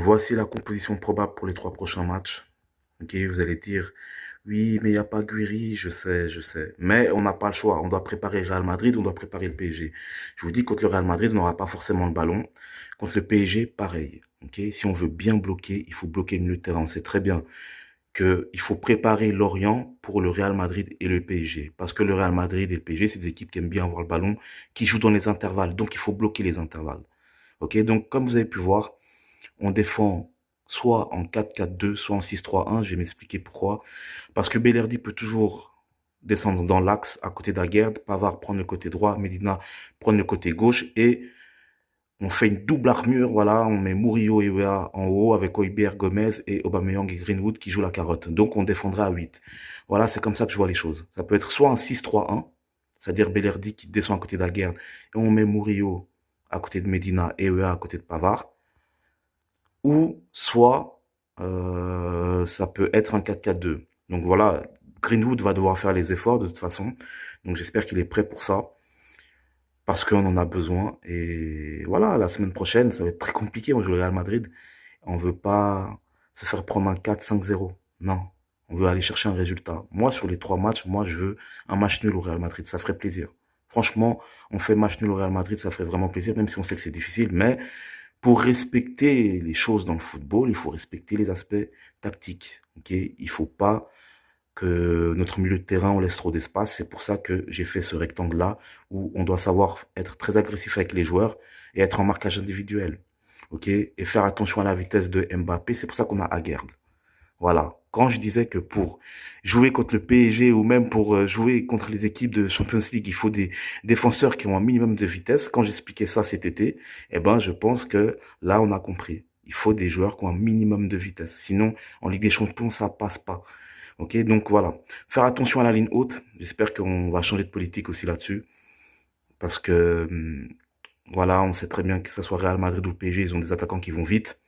Voici la composition probable pour les 3 prochains matchs. Ok, vous allez dire, oui, mais il n'y a pas Guiri, je sais, je sais. Mais on n'a pas le choix. On doit préparer le Real Madrid, on doit préparer le PSG. Je vous dis, contre le Real Madrid, on n'aura pas forcément le ballon. Contre le PSG, pareil. Ok, si on veut bien bloquer, il faut bloquer le milieu de terrain. On sait très bien qu'il faut préparer Lorient pour le Real Madrid et le PSG. Parce que le Real Madrid et le PSG, c'est des équipes qui aiment bien avoir le ballon, qui jouent dans les intervalles. Donc, il faut bloquer les intervalles. Ok, donc comme vous avez pu voir, on défend soit en 4-4-2, soit en 6-3-1. Je vais m'expliquer pourquoi. Parce que Bellerdi peut toujours descendre dans l'axe à côté d'Aguerd, Pavard prendre le côté droit, Medina prendre le côté gauche et on fait une double armure. Voilà, on met Murillo et Weah en haut avec Højbjerg, Gomez et Aubameyang et Greenwood qui jouent la carotte. Donc on défendra à 8. Voilà, c'est comme ça que je vois les choses. Ça peut être soit un 6-3-1, c'est-à-dire Bellerdi qui descend à côté d'Aguerd et on met Murillo à côté de Medina et Weah à côté de Pavard. Ou soit ça peut être un 4-4-2. Donc voilà, Greenwood va devoir faire les efforts de toute façon. Donc j'espère qu'il est prêt pour ça. Parce qu'on en a besoin. Et voilà, la semaine prochaine, ça va être très compliqué. On joue le Real Madrid. On veut pas se faire prendre un 4-5-0. Non. On veut aller chercher un résultat. Moi, sur les 3 matchs, moi, je veux un match nul au Real Madrid. Ça ferait plaisir. Franchement, on fait match nul au Real Madrid, ça ferait vraiment plaisir, même si on sait que c'est difficile. Mais pour respecter les choses dans le football, il faut respecter les aspects tactiques. Ok, il faut pas que notre milieu de terrain, on laisse trop d'espace. C'est pour ça que j'ai fait ce rectangle-là où on doit savoir être très agressif avec les joueurs et être en marquage individuel. Ok, et faire attention à la vitesse de Mbappé. C'est pour ça qu'on a Aguerd. Voilà. Quand je disais que pour jouer contre le PSG ou même pour jouer contre les équipes de Champions League, il faut des défenseurs qui ont un minimum de vitesse. Quand j'expliquais ça cet été, eh ben, je pense que là, on a compris. Il faut des joueurs qui ont un minimum de vitesse. Sinon, en Ligue des Champions, ça passe pas. Ok, donc voilà. Faire attention à la ligne haute. J'espère qu'on va changer de politique aussi là-dessus. Parce que, voilà, on sait très bien que ce soit Real Madrid ou PSG, ils ont des attaquants qui vont vite.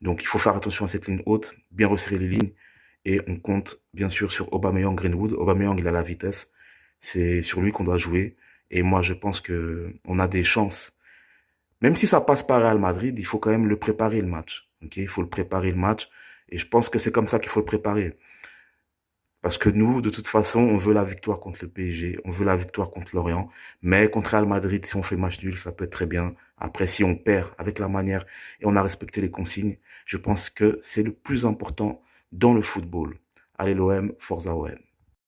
Donc, il faut faire attention à cette ligne haute, bien resserrer les lignes. Et on compte, bien sûr, sur Aubameyang, Greenwood. Aubameyang, il a la vitesse. C'est sur lui qu'on doit jouer. Et moi, je pense que on a des chances. Même si ça passe par Real Madrid, il faut quand même le préparer, le match. Ok, il faut le préparer, le match. Et je pense que c'est comme ça qu'il faut le préparer. Parce que nous, de toute façon, on veut la victoire contre le PSG, on veut la victoire contre Lorient. Mais contre Real Madrid, si on fait match nul, ça peut être très bien. Après, si on perd avec la manière et on a respecté les consignes, je pense que c'est le plus important dans le football. Allez l'OM, Forza OM.